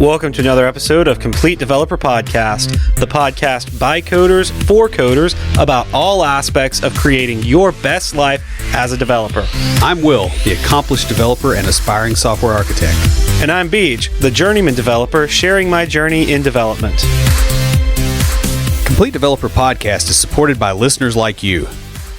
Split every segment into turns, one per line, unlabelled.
Welcome to another episode of Complete Developer Podcast, the podcast by coders for coders about all aspects of creating your best life as a developer.
I'm Will, the accomplished developer and aspiring software architect.
And I'm Beej, the journeyman developer, sharing my journey in development.
Complete Developer Podcast is supported by listeners like you.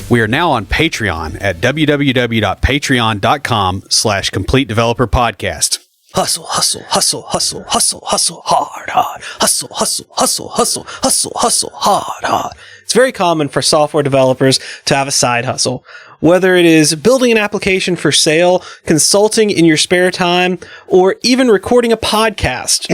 We are now on Patreon at www.patreon.com/Complete Developer Podcast.
Hustle, hustle, hustle, hustle, hustle, hustle, hard, hard. Hustle, hustle, hustle, hustle, hustle, hustle, hard, hard. It's very common for software developers to have a side hustle. Whether it is building an application for sale, consulting in your spare time, or even recording a podcast,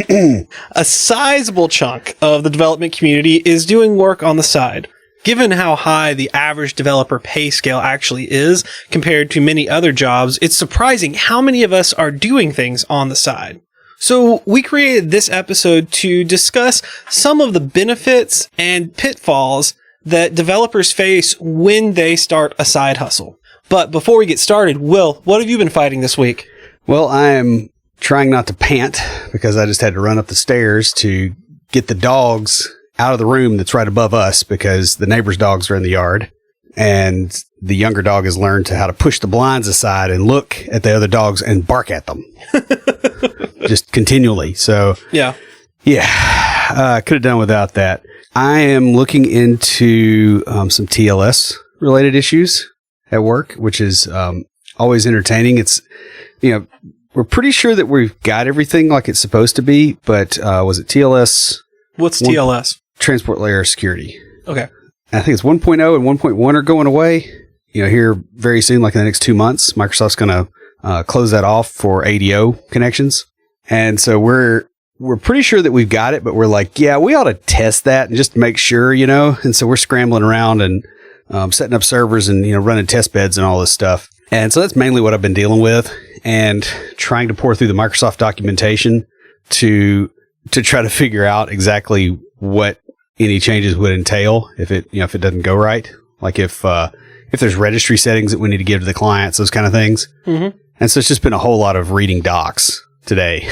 a sizable chunk of the development community is doing work on the side. Given how high the average developer pay scale actually is compared to many other jobs, it's surprising how many of us are doing things on the side. So we created this episode to discuss some of the benefits and pitfalls that developers face when they start a side hustle. But before we get started, Will, what have you been fighting this week?
Well, I'm trying not to pant because I just had to run up the stairs to get the dogs out of the room that's right above us because the neighbor's dogs are in the yard, and the younger dog has learned how to push the blinds aside and look at the other dogs and bark at them just continually. So yeah, could have done without that. I am looking into some TLS related issues at work, which is always entertaining. It's, we're pretty sure that we've got everything like it's supposed to be, but was it TLS?
What's TLS?
Transport Layer Security.
Okay.
I think it's 1.0 and 1.1 are going away, here very soon, like in the next 2 months. Microsoft's going to close that off for ADO connections. And so we're pretty sure that we've got it, but we're like, yeah, we ought to test that and just make sure, And so we're scrambling around and setting up servers and, running test beds and all this stuff. And so that's mainly what I've been dealing with and trying to pour through the Microsoft documentation to try to figure out exactly what any changes would entail if it doesn't go right. Like if there's registry settings that we need to give to the clients, those kind of things. Mm-hmm. And so it's just been a whole lot of reading docs today.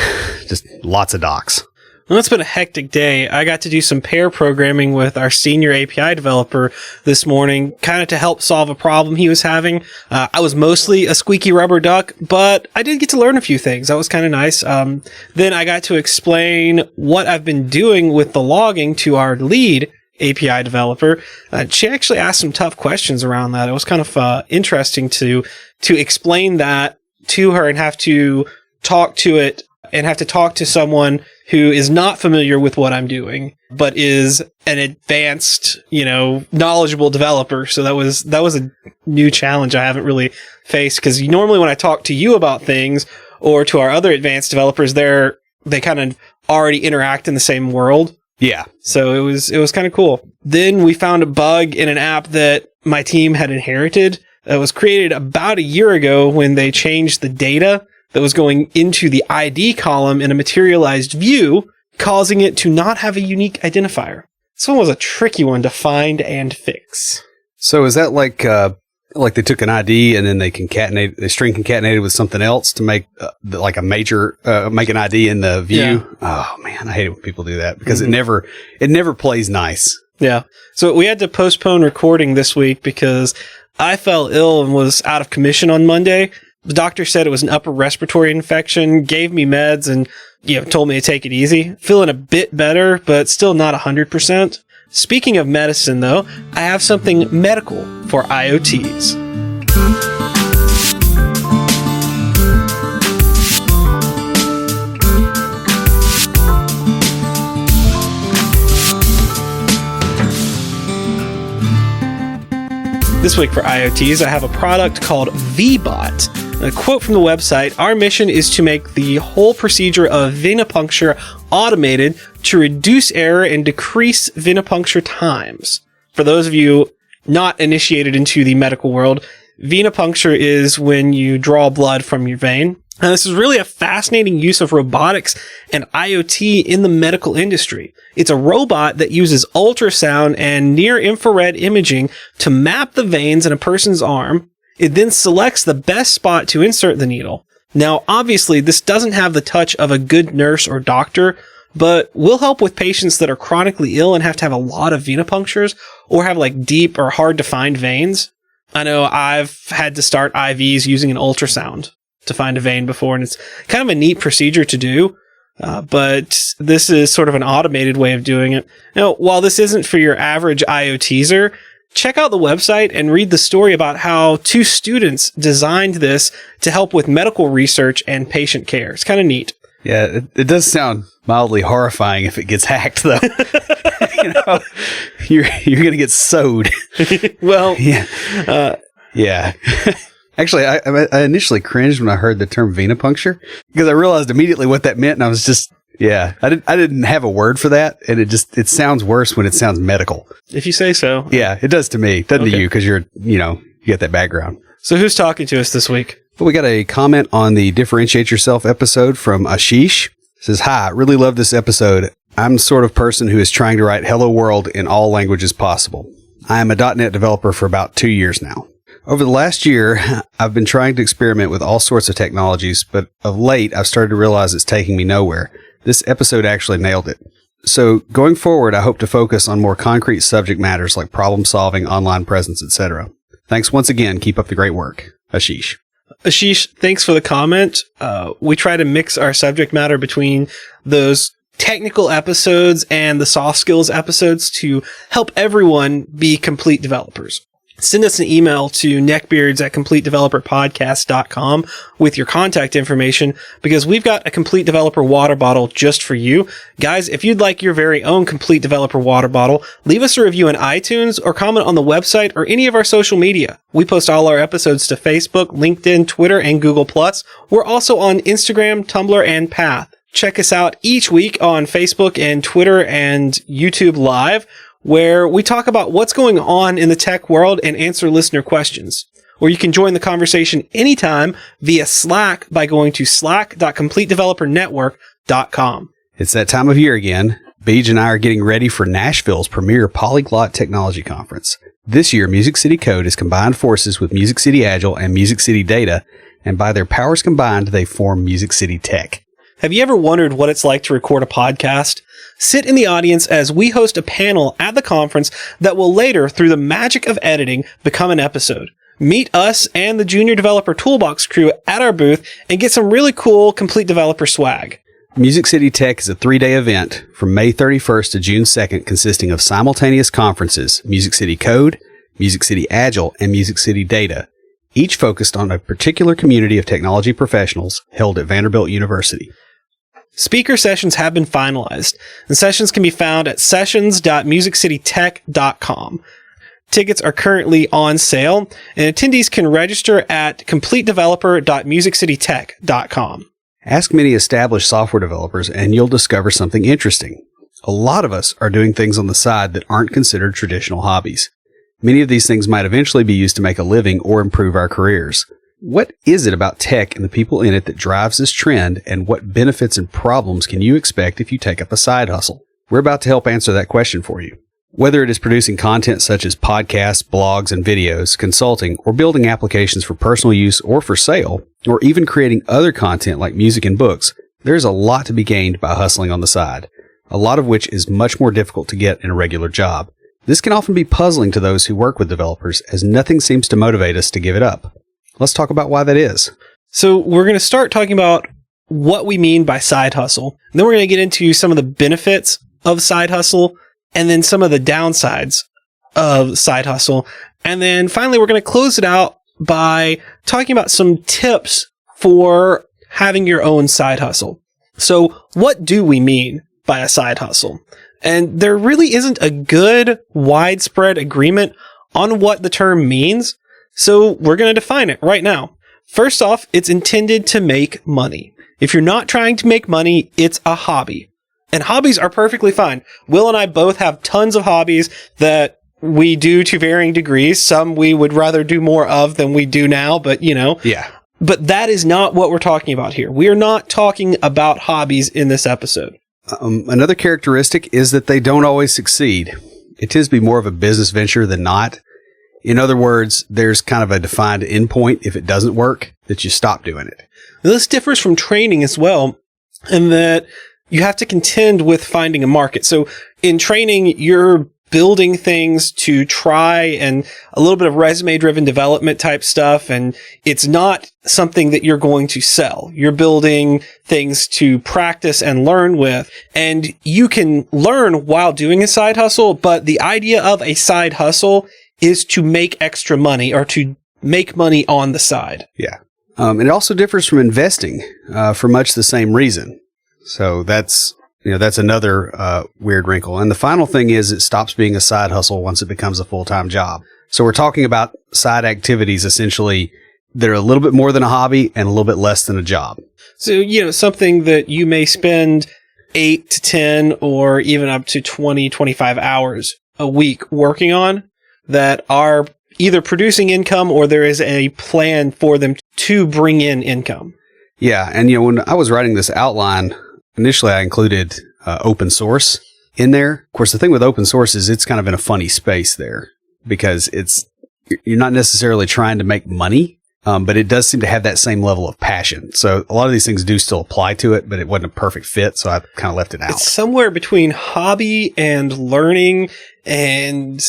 Just lots of docs.
Well, it's been a hectic day. I got to do some pair programming with our senior API developer this morning, kind of to help solve a problem he was having. I was mostly a squeaky rubber duck, but I did get to learn a few things. That was kind of nice. Then I got to explain what I've been doing with the logging to our lead API developer. She actually asked some tough questions around that. It was kind of interesting to explain that to her and have to talk to it and have to talk to someone who is not familiar with what I'm doing, but is an advanced, knowledgeable developer. So that was a new challenge I haven't really faced, because normally when I talk to you about things or to our other advanced developers, they kind of already interact in the same world.
Yeah.
So it was kind of cool. Then we found a bug in an app that my team had inherited. It was created about a year ago when they changed the data that was going into the ID column in a materialized view, causing it to not have a unique identifier. This one was a tricky one to find and fix.
So is that like they took an ID and then they string concatenated with something else to make like a major, make an ID in the view? Yeah. Oh man, I hate it when people do that because it never plays nice.
Yeah. So we had to postpone recording this week because I fell ill and was out of commission on Monday. The doctor said it was an upper respiratory infection, gave me meds, and told me to take it easy. Feeling a bit better, but still not 100%. Speaking of medicine, though, I have something medical for IoTs. This week for IoTs, I have a product called VBot. A quote from the website: "Our mission is to make the whole procedure of venipuncture automated to reduce error and decrease venipuncture times." For those of you not initiated into the medical world, venipuncture is when you draw blood from your vein. And this is really a fascinating use of robotics and IoT in the medical industry. It's a robot that uses ultrasound and near-infrared imaging to map the veins in a person's arm. It then selects the best spot to insert the needle. Now, obviously, this doesn't have the touch of a good nurse or doctor, but will help with patients that are chronically ill and have to have a lot of venipunctures or have like deep or hard to find veins. I know I've had to start IVs using an ultrasound to find a vein before, and it's kind of a neat procedure to do. But this is sort of an automated way of doing it. Now, while this isn't for your average IoTeaser, check out the website and read the story about how two students designed this to help with medical research and patient care. It's kind of neat.
Yeah, it does sound mildly horrifying if it gets hacked, though. You're going to get sewed.
Well,
yeah. Yeah. Actually, I initially cringed when I heard the term venipuncture because I realized immediately what that meant, and I was just, I didn't have a word for that, and it sounds worse when it sounds medical.
If you say so.
Yeah, it does to me. It doesn't to you because you get that background.
So who's talking to us this week?
Well, we got a comment on the Differentiate Yourself episode from Ashish. It says, "Hi, really love this episode. I'm the sort of person who is trying to write Hello World in all languages possible. I am a .NET developer for about 2 years now. Over the last year, I've been trying to experiment with all sorts of technologies, but of late, I've started to realize it's taking me nowhere. This episode actually nailed it. So going forward, I hope to focus on more concrete subject matters like problem solving, online presence, etc. Thanks once again. Keep up the great work. Ashish."
Ashish, thanks for the comment. We try to mix our subject matter between those technical episodes and the soft skills episodes to help everyone be complete developers. Send us an email to neckbeards@completedeveloperpodcast.com with your contact information because we've got a Complete Developer water bottle just for you. Guys, if you'd like your very own Complete Developer water bottle, leave us a review on iTunes or comment on the website or any of our social media. We post all our episodes to Facebook, LinkedIn, Twitter, and Google+. We're also on Instagram, Tumblr, and Path. Check us out each week on Facebook and Twitter and YouTube Live, where we talk about what's going on in the tech world and answer listener questions. Or you can join the conversation anytime via Slack by going to slack.completedevelopernetwork.com.
It's that time of year again. Beej and I are getting ready for Nashville's premier Polyglot Technology Conference. This year, Music City Code has combined forces with Music City Agile and Music City Data, and by their powers combined, they form Music City Tech.
Have you ever wondered what it's like to record a podcast? Sit in the audience as we host a panel at the conference that will later, through the magic of editing, become an episode. Meet us and the Junior Developer Toolbox crew at our booth and get some really cool Complete Developer swag.
Music City Tech is a 3-day event from May 31st to June 2nd consisting of simultaneous conferences, Music City Code, Music City Agile, and Music City Data, each focused on a particular community of technology professionals held at Vanderbilt University.
Speaker sessions have been finalized, and sessions can be found at sessions.musiccitytech.com. Tickets are currently on sale, and attendees can register at completedeveloper.musiccitytech.com.
Ask many established software developers, and you'll discover something interesting. A lot of us are doing things on the side that aren't considered traditional hobbies. Many of these things might eventually be used to make a living or improve our careers. What is it about tech and the people in it that drives this trend, and what benefits and problems can you expect if you take up a side hustle? We're about to help answer that question for you. Whether it is producing content such as podcasts, blogs, and videos, consulting, or building applications for personal use or for sale, or even creating other content like music and books, there's a lot to be gained by hustling on the side, a lot of which is much more difficult to get in a regular job. This can often be puzzling to those who work with developers, as nothing seems to motivate us to give it up. Let's talk about why that is.
So we're going to start talking about what we mean by side hustle. And then we're going to get into some of the benefits of side hustle, and then some of the downsides of side hustle. And then finally, we're going to close it out by talking about some tips for having your own side hustle. So what do we mean by a side hustle? And there really isn't a good widespread agreement on what the term means. So we're going to define it right now. First off, it's intended to make money. If you're not trying to make money, it's a hobby. And hobbies are perfectly fine. Will and I both have tons of hobbies that we do to varying degrees. Some we would rather do more of than we do now, but
Yeah.
But that is not what we're talking about here. We are not talking about hobbies in this episode.
Another characteristic is that they don't always succeed. It tends to be more of a business venture than not. In other words, there's kind of a defined endpoint if it doesn't work, that you stop doing it.
This differs from training as well, in that you have to contend with finding a market. So in training, you're building things to try and a little bit of resume driven development type stuff. And it's not something that you're going to sell. You're building things to practice and learn with. And you can learn while doing a side hustle, but the idea of a side hustle is to make extra money or to make money on the side.
Yeah. It also differs from investing for much the same reason. So that's another weird wrinkle. And the final thing is it stops being a side hustle once it becomes a full-time job. So we're talking about side activities essentially that are a little bit more than a hobby and a little bit less than a job.
So, something that you may spend 8 to 10 or even up to 20, 25 hours a week working on that are either producing income or there is a plan for them to bring in income.
Yeah. And, when I was writing this outline, initially I included open source in there. Of course, the thing with open source is it's kind of in a funny space there because you're not necessarily trying to make money, but it does seem to have that same level of passion. So a lot of these things do still apply to it, but it wasn't a perfect fit. So I kind of left it out.
It's somewhere between hobby and learning and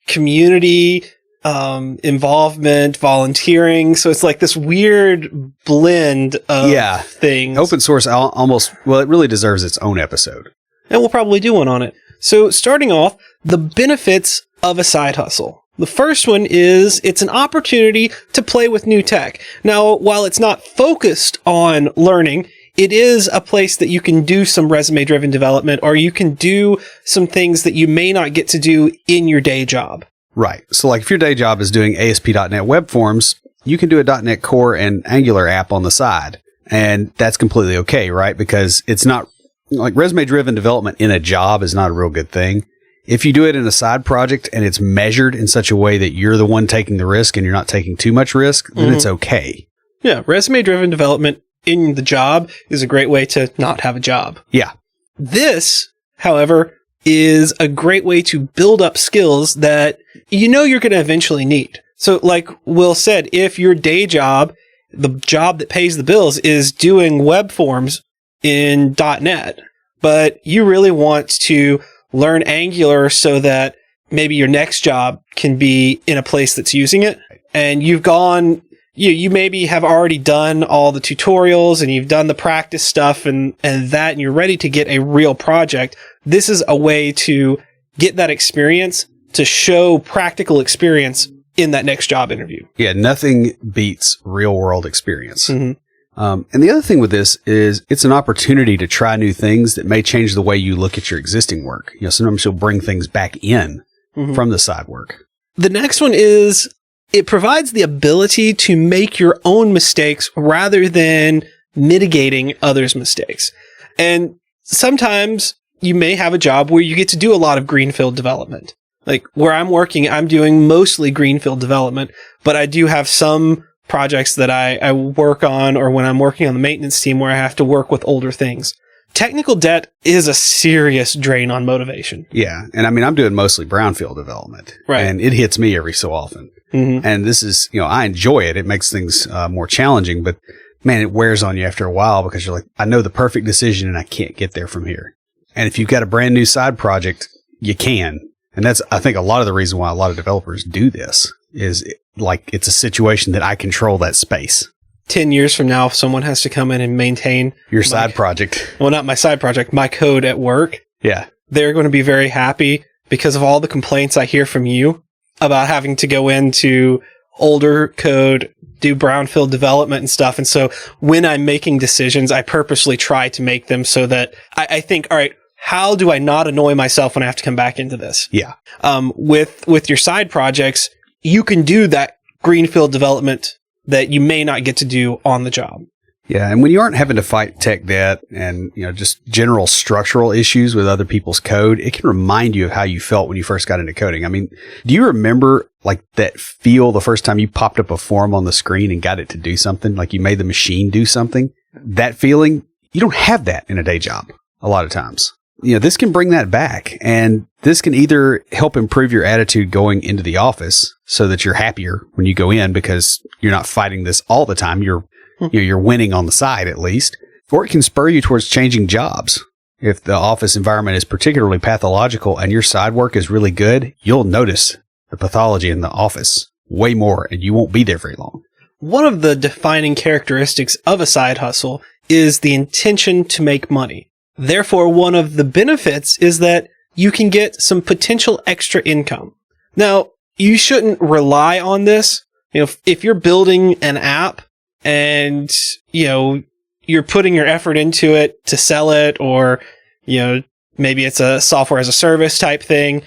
community involvement, volunteering. So it's like this weird blend of things.
Open source it really deserves its own episode.
And we'll probably do one on it. So starting off, the benefits of a side hustle. The first one is it's an opportunity to play with new tech. Now, while it's not focused on learning, it is a place that you can do some resume-driven development or you can do some things that you may not get to do in your day job.
Right. So like if your day job is doing ASP.NET Web Forms, you can do a .NET Core and Angular app on the side. And that's completely okay, right? Because it's not like resume-driven development in a job is not a real good thing. If you do it in a side project and it's measured in such a way that you're the one taking the risk and you're not taking too much risk, then it's okay.
Yeah. Resume-driven development in the job is a great way to not have a job.
Yeah.
This, however, is a great way to build up skills that you're going to eventually need. So like Will said, if your day job, the job that pays the bills is doing web forms in .NET, but you really want to learn Angular so that maybe your next job can be in a place that's using it, and you've gone, you maybe have already done all the tutorials and you've done the practice stuff and you're ready to get a real project. This is a way to get that experience, to show practical experience in that next job interview.
Yeah, nothing beats real world experience.
Mm-hmm.
And the other thing with this is it's an opportunity to try new things that may change the way you look at your existing work. Sometimes you'll bring things back in from the side work.
The next one is it provides the ability to make your own mistakes rather than mitigating others' mistakes. And sometimes you may have a job where you get to do a lot of greenfield development. Like where I'm working, I'm doing mostly greenfield development, but I do have some projects that I work on, or when I'm working on the maintenance team where I have to work with older things. Technical debt is a serious drain on motivation.
Yeah. And I'm doing mostly brownfield development.
Right.
And it hits me every so often.
Mm-hmm.
And this is, I enjoy it. It makes things more challenging, but man, it wears on you after a while because you're like, I know the perfect decision and I can't get there from here. And if you've got a brand new side project, you can. And that's, I think, a lot of the reason why a lot of developers do this is it's a situation that I control that space.
10 years from now, if someone has to come in and maintain
your side project.
Well, not my side project, my code at work.
Yeah.
They're going to be very happy because of all the complaints I hear from you about having to go into older code, do brownfield development and stuff. And so when I'm making decisions, I purposely try to make them so that I think, all right, how do I not annoy myself when I have to come back into this?
Yeah.
With your side projects, you can do that greenfield development that you may not get to do on the job.
Yeah. And when you aren't having to fight tech debt and, just general structural issues with other people's code, it can remind you of how you felt when you first got into coding. Do you remember that feel the first time you popped up a form on the screen and got it to do something? Like you made the machine do something? That feeling, you don't have that in a day job a lot of times. This can bring that back, and this can either help improve your attitude going into the office so that you're happier when you go in because you're not fighting this all the time. You're You're winning on the side at least. Or it can spur you towards changing jobs. If the office environment is particularly pathological and your side work is really good, you'll notice the pathology in the office way more and you won't be there very long.
One of the defining characteristics of a side hustle is the intention to make money. Therefore, one of the benefits is that you can get some potential extra income. Now, you shouldn't rely on this. If you're building an app and, you're putting your effort into it to sell it, or, maybe it's a software as a service type thing.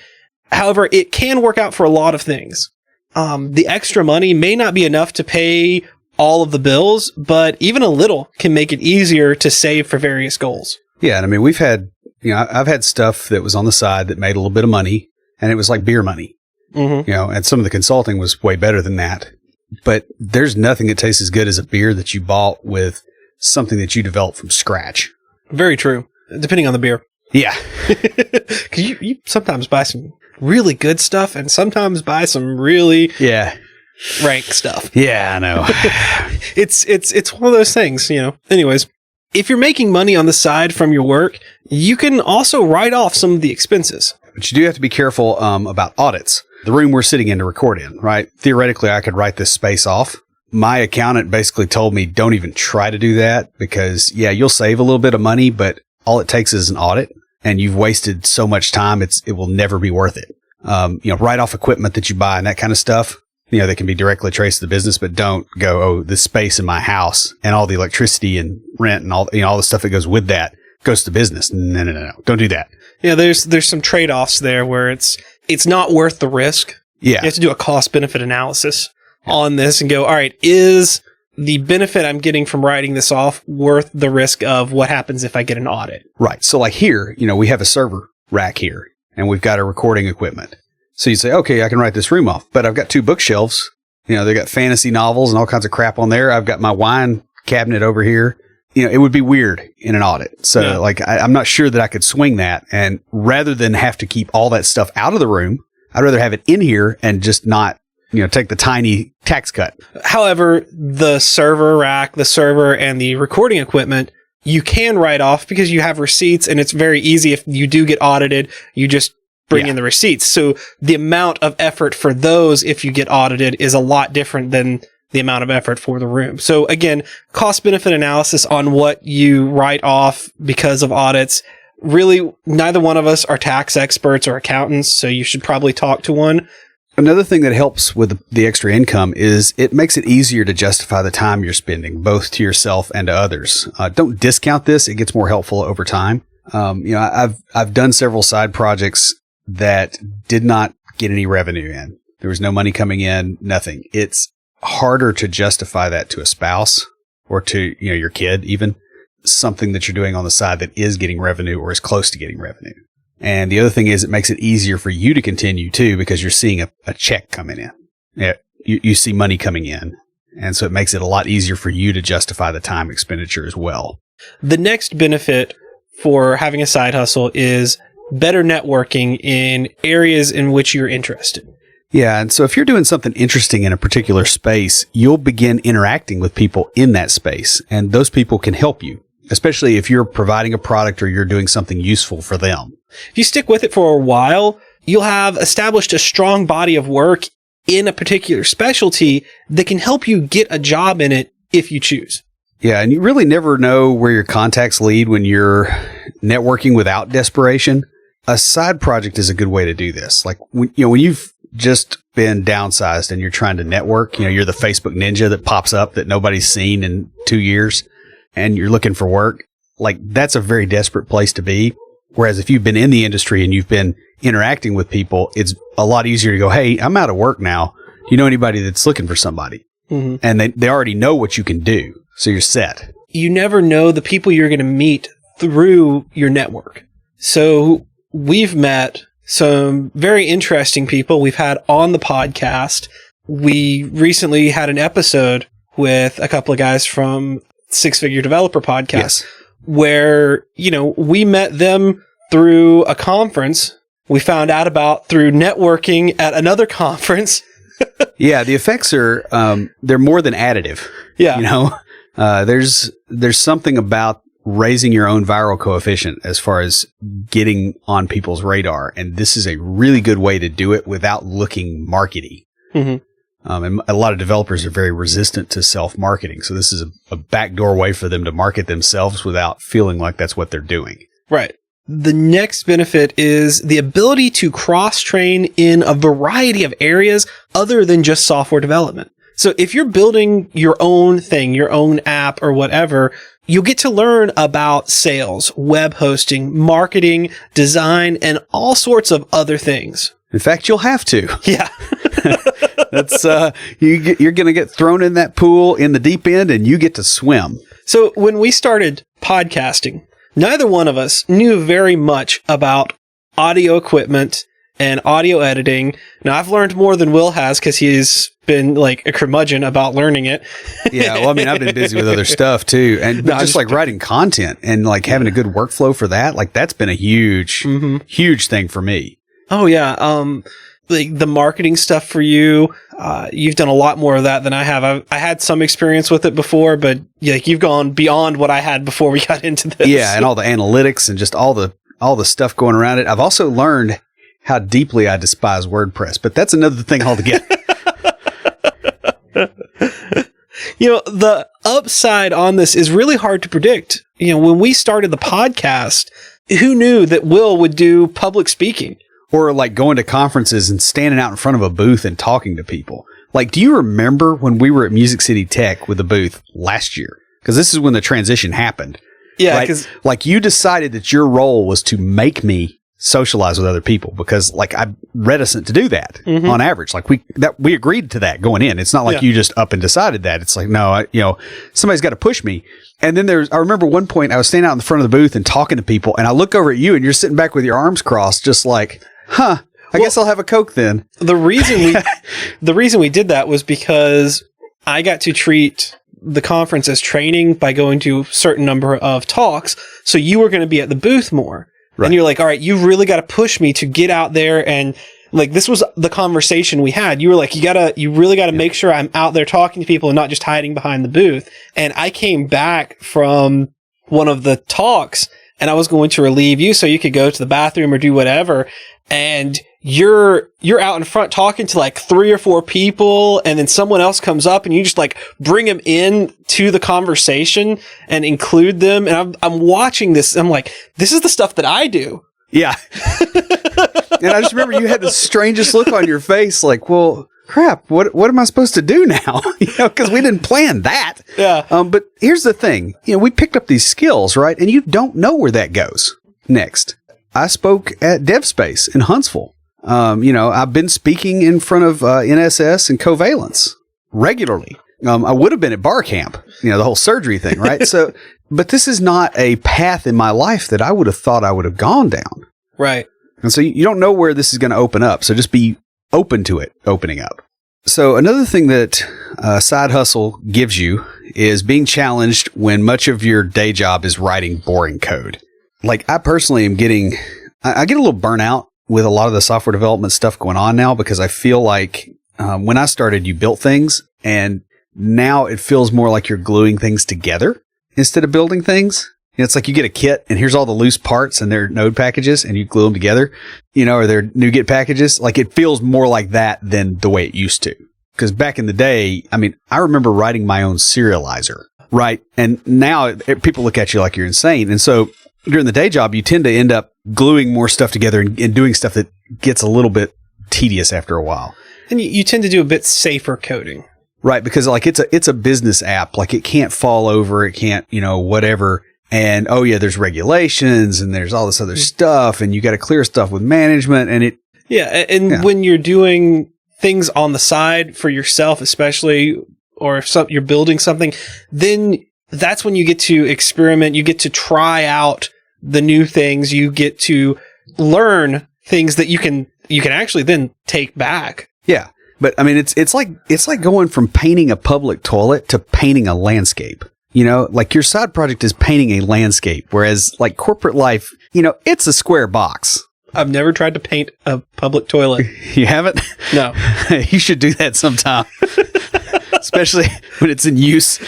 However, it can work out for a lot of things. The extra money may not be enough to pay all of the bills, but even a little can make it easier to save for various goals.
Yeah. And I mean, we've had, I've had stuff that was on the side that made a little bit of money, and it was like beer money, and some of the consulting was way better than that. But there's nothing that tastes as good as a beer that you bought with something that you developed from scratch.
Very true. Depending on the beer.
Yeah.
Because you sometimes buy some really good stuff and sometimes buy some really rank stuff.
Yeah, I know.
It's one of those things, Anyways, if you're making money on the side from your work, you can also write off some of the expenses.
But you do have to be careful about audits. The room we're sitting in to record in, right? Theoretically, I could write this space off. My accountant basically told me, don't even try to do that because, you'll save a little bit of money, but all it takes is an audit and you've wasted so much time. It will never be worth it. Write off equipment that you buy and that kind of stuff. They can be directly traced to the business, but don't go, oh, this space in my house and all the electricity and rent and all the stuff that goes with that goes to business. No. Don't do that.
Yeah. There's some trade-offs there where it's not worth the risk.
Yeah.
You have to do a cost benefit analysis on this and go, all right, is the benefit I'm getting from writing this off worth the risk of what happens if I get an audit?
Right. So like here, we have a server rack here and we've got a recording equipment. So you say, okay, I can write this room off, but I've got 2 bookshelves. They got fantasy novels and all kinds of crap on there. I've got my wine cabinet over here. It would be weird in an audit. So I'm not sure that I could swing that. And rather than have to keep all that stuff out of the room, I'd rather have it in here and just not, take the tiny tax cut.
However, the server rack, the server, and the recording equipment, you can write off because you have receipts, and it's very easy. If you do get audited, you just bring in the receipts. So the amount of effort for those, if you get audited, is a lot different than the amount of effort for the room. So again, cost benefit analysis on what you write off because of audits. Really, neither one of us are tax experts or accountants, so you should probably talk to one.
Another thing that helps with the extra income is it makes it easier to justify the time you're spending, both to yourself and to others. Don't discount this. It gets more helpful over time. I've done several side projects that did not get any revenue in. There was no money coming in, nothing. It's harder to justify that to a spouse or to, your kid, even something that you're doing on the side that is getting revenue or is close to getting revenue. And the other thing is it makes it easier for you to continue too, because you're seeing a check coming in. Yeah, you see money coming in. And so it makes it a lot easier for you to justify the time expenditure as well.
The next benefit for having a side hustle is better networking in areas in which you're interested.
Yeah. And so if you're doing something interesting in a particular space, you'll begin interacting with people in that space, and those people can help you, especially if you're providing a product or you're doing something useful for them.
If you stick with it for a while, you'll have established a strong body of work in a particular specialty that can help you get a job in it if you choose.
Yeah, and you really never know where your contacts lead when you're networking without desperation. A side project is a good way to do this. Like when you've just been downsized and you're trying to network, you're the Facebook ninja that pops up that nobody's seen in 2 years and you're looking for work. Like that's a very desperate place to be. Whereas if you've been in the industry and you've been interacting with people, it's a lot easier to go, hey, I'm out of work now. Do you know anybody that's looking for somebody? Mm-hmm. And they already know what you can do. So you're set.
You never know the people you're going to meet through your network. So we've met some very interesting people we've had on the podcast. We recently had an episode with a couple of guys from Six Figure Developer Podcast.
Yes.
Where, we met them through a conference we found out about through networking at another conference.
Yeah, the effects are, they're more than additive.
Yeah.
There's something about raising your own viral coefficient as far as getting on people's radar. And this is a really good way to do it without looking markety.
Mm-hmm.
And a lot of developers are very resistant to self-marketing. So this is a backdoor way for them to market themselves without feeling like that's what they're doing.
Right. The next benefit is the ability to cross-train in a variety of areas other than just software development. So if you're building your own thing, your own app or whatever, you'll get to learn about sales, web hosting, marketing, design, and all sorts of other things.
In fact, you'll have to.
Yeah.
That's you're going to get thrown in that pool in the deep end and you get to swim.
So when we started podcasting, neither one of us knew very much about audio equipment and audio editing. Now, I've learned more than Will has because he's been like a curmudgeon about learning it.
Yeah, well, I mean, I've been busy with other stuff too. And just like writing content and like having a good workflow for that, like that's been a huge, huge thing for me.
Oh, yeah. Like the marketing stuff for you, you've done a lot more of that than I have. I had some experience with it before, but like you've gone beyond what I had before we got into this.
Yeah, and all the analytics and just all the stuff going around it. I've also learned how deeply I despise WordPress, but that's another thing altogether.
You know, the upside on this is really hard to predict. You know, when we started the podcast, who knew that Will would do public speaking?
Or like going to conferences and standing out in front of a booth and talking to people. Like, do you remember when we were at Music City Tech with the booth last year? Because this is when the transition happened.
Yeah,
right? Like you decided that your role was to make me socialize with other people because like I'm reticent to do that on average. Like we agreed to that going in. It's not like you just up and decided that. It's like, no, somebody's got to push me. And then I remember one point I was standing out in the front of the booth and talking to people and I look over at you and you're sitting back with your arms crossed, just like, I guess I'll have a Coke then.
The reason we did that was because I got to treat the conference as training by going to a certain number of talks. So you were going to be at the booth more. Right. And you're like, all right, you really got to push me to get out there. And like, this was the conversation we had. You were like, you really got to make sure I'm out there talking to people and not just hiding behind the booth. And I came back from one of the talks and I was going to relieve you so you could go to the bathroom or do whatever. And you're out in front talking to like 3 or 4 people, and then someone else comes up and you just like bring them in to the conversation and include them. And I'm watching this. I'm like, this is the stuff that I do.
Yeah. And I just remember you had the strangest look on your face, like, well, crap, what am I supposed to do now? Because we didn't plan that.
Yeah.
But here's the thing. We picked up these skills, right? And you don't know where that goes next. I spoke at DevSpace in Huntsville. I've been speaking in front of NSS and Covalence regularly. I would have been at bar camp, the whole surgery thing, right? So, but this is not a path in my life that I would have thought I would have gone down.
Right.
And so you don't know where this is going to open up. So just be open to it opening up. So another thing that side hustle gives you is being challenged when much of your day job is writing boring code. Like I personally am I get a little burnout with a lot of the software development stuff going on now because I feel like when I started, you built things and now it feels more like you're gluing things together instead of building things. It's like you get a kit and here's all the loose parts and their node packages and you glue them together, or their NuGet packages. Like it feels more like that than the way it used to. Because back in the day, I remember writing my own serializer, right? And now people look at you like you're insane. And so during the day job, you tend to end up gluing more stuff together and doing stuff that gets a little bit tedious after a while.
And you tend to do a bit safer coding.
Right, because like it's a business app. Like it can't fall over, it can't, whatever. And there's regulations and there's all this other stuff and you got to clear stuff with management and
when you're doing things on the side for yourself, especially, or if you're building something, then that's when you get to experiment, you get to try out the new things, you get to learn things that you can actually then take back.
Yeah. But it's like going from painting a public toilet to painting a landscape. Like your side project is painting a landscape, whereas like corporate life, it's a square box.
I've never tried to paint a public toilet.
You haven't?
No.
You should do that sometime. especially when it's in use.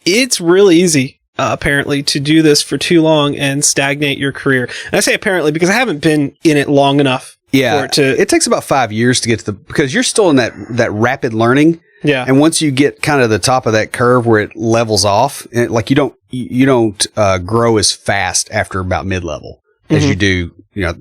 It's really easy, apparently, to do this for too long and stagnate your career. And I say apparently because I haven't been in it long enough.
Yeah, it takes about 5 years to get to because you're still in that rapid learning.
Yeah,
and once you get kind of the top of that curve where it levels off, and like you don't grow as fast after about mid level as you do,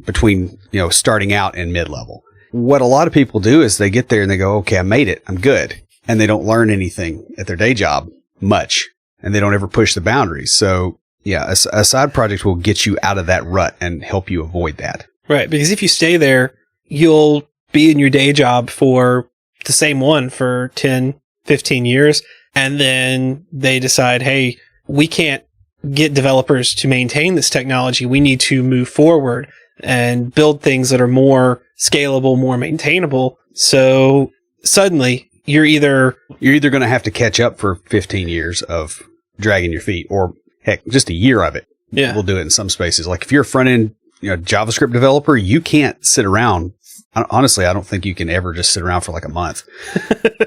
between starting out and mid level. What a lot of people do is they get there and they go, okay, I made it, I'm good, and they don't learn anything at their day job much, and they don't ever push the boundaries. So yeah, a side project will get you out of that rut and help you avoid that.
Right, because if you stay there, you'll be in your day job for the same one for 10, 15 years, and then they decide, hey, we can't get developers to maintain this technology. We need to move forward and build things that are more scalable, more maintainable. So suddenly, you're either
going to have to catch up for 15 years of dragging your feet, or heck, just a year of it.
Yeah.
We'll do it in some spaces. Like if you're a front-end JavaScript developer, you can't sit around. Honestly, I don't think you can ever just sit around for like a month.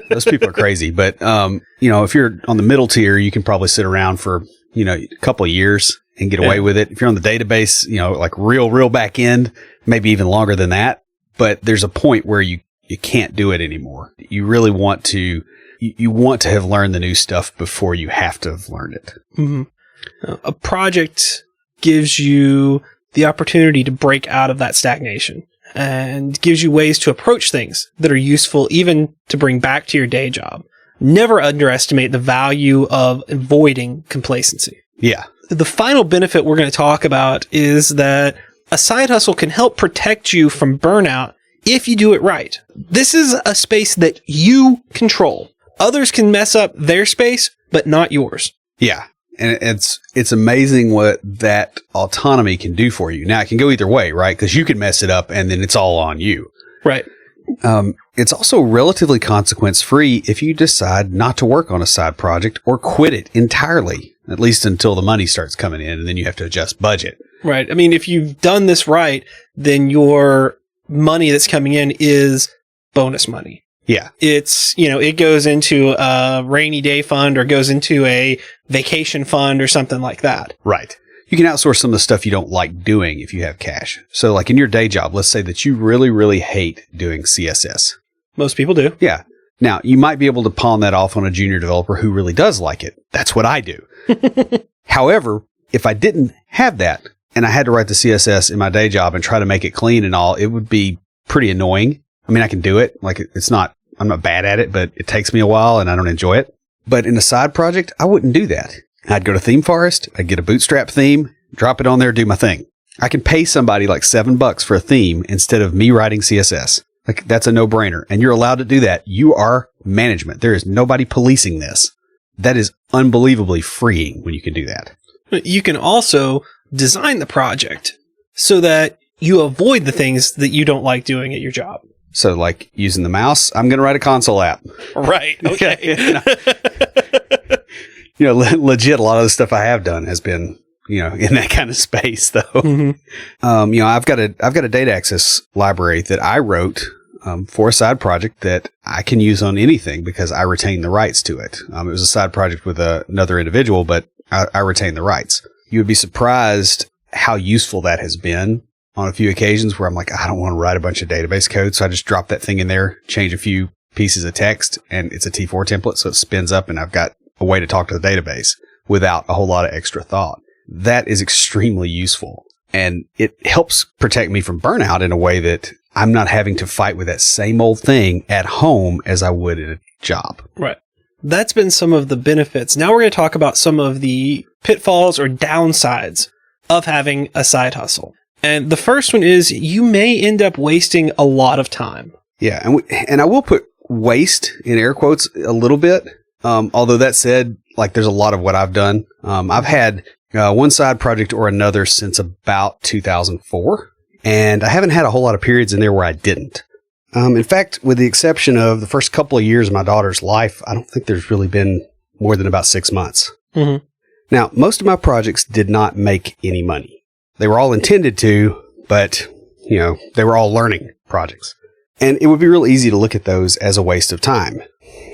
Those people are crazy. But, if you're on the middle tier, you can probably sit around for, a couple of years and get away with it. If you're on the database, like real back end, maybe even longer than that. But there's a point where you can't do it anymore. You really want to, you want to have learned the new stuff before you have to have learned it.
Mm-hmm. A project gives you the opportunity to break out of that stagnation and gives you ways to approach things that are useful even to bring back to your day job. Never underestimate the value of avoiding complacency.
Yeah.
The final benefit we're going to talk about is that a side hustle can help protect you from burnout if you do it right. This is a space that you control. Others can mess up their space, but not yours.
Yeah. And it's amazing what that autonomy can do for you. Now, it can go either way, right? Because you can mess it up and then it's all on you.
Right.
It's also relatively consequence-free if you decide not to work on a side project or quit it entirely, at least until the money starts coming in, and then you have to adjust budget.
Right. I mean, if you've done this right, then your money that's coming in is bonus money.
Yeah.
It's, it goes into a rainy day fund or goes into a vacation fund or something like that.
Right. You can outsource some of the stuff you don't like doing if you have cash. So like in your day job, let's say that you really, really hate doing CSS.
Most people do.
Yeah. Now, you might be able to pawn that off on a junior developer who really does like it. That's what I do. However, if I didn't have that and I had to write the CSS in my day job and try to make it clean and all, it would be pretty annoying. I mean, I can do it. Like, I'm not bad at it, but it takes me a while and I don't enjoy it. But in a side project, I wouldn't do that. I'd go to Theme Forest, I'd get a Bootstrap theme, drop it on there, do my thing. I can pay somebody like $7 for a theme instead of me writing CSS. Like, that's a no-brainer. And you're allowed to do that. You are management. There is nobody policing this. That is unbelievably freeing when you can do that.
You can also design the project so that you avoid the things that you don't like doing at your job.
So, like using the mouse, I'm going to write a console app.
Right. Okay.
Legit, a lot of the stuff I have done has been, in that kind of space, though. Mm-hmm. I've got a data access library that I wrote for a side project that I can use on anything because I retain the rights to it. It was a side project with another individual, but I retain the rights. You would be surprised how useful that has been on a few occasions where I'm like, I don't want to write a bunch of database code. So I just drop that thing in there, change a few pieces of text, and it's a T4 template. So it spins up and I've got a way to talk to the database without a whole lot of extra thought. That is extremely useful. And it helps protect me from burnout in a way that I'm not having to fight with that same old thing at home as I would in a job.
Right. That's been some of the benefits. Now we're going to talk about some of the pitfalls or downsides of having a side hustle. And the first one is you may end up wasting a lot of time.
Yeah. And I will put waste in air quotes a little bit. Although that said, like there's a lot of what I've done. I've had one side project or another since about 2004. And I haven't had a whole lot of periods in there where I didn't. In fact, with the exception of the first couple of years of my daughter's life, I don't think there's really been more than about 6 months.
Mm-hmm.
Now, most of my projects did not make any money. They were all intended to, but, they were all learning projects. And it would be real easy to look at those as a waste of time.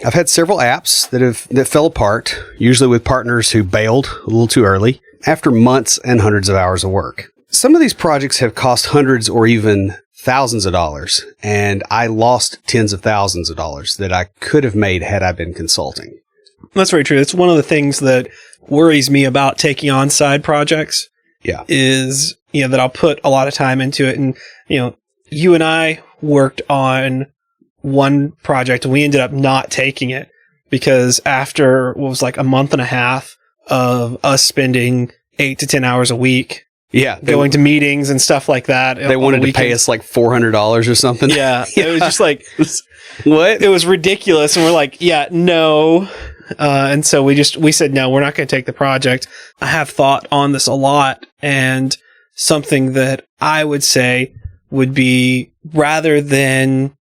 I've had several apps that fell apart, usually with partners who bailed a little too early after months and hundreds of hours of work. Some of these projects have cost hundreds or even thousands of dollars, and I lost tens of thousands of dollars that I could have made had I been consulting.
That's very true. It's one of the things that worries me about taking on side projects.
Yeah.
Is, that I'll put a lot of time into it. And, you and I worked on one project and we ended up not taking it because after what was like a month and a half of us spending 8 to 10 hours a week.
Yeah.
Going to meetings and stuff like that.
They wanted to pay us like $400 or something.
Yeah. It was just like, what? It was ridiculous. And we're like, yeah, no. And so we said, no, we're not going to take the project. I have thought on this a lot, and something that I would say would be, rather than,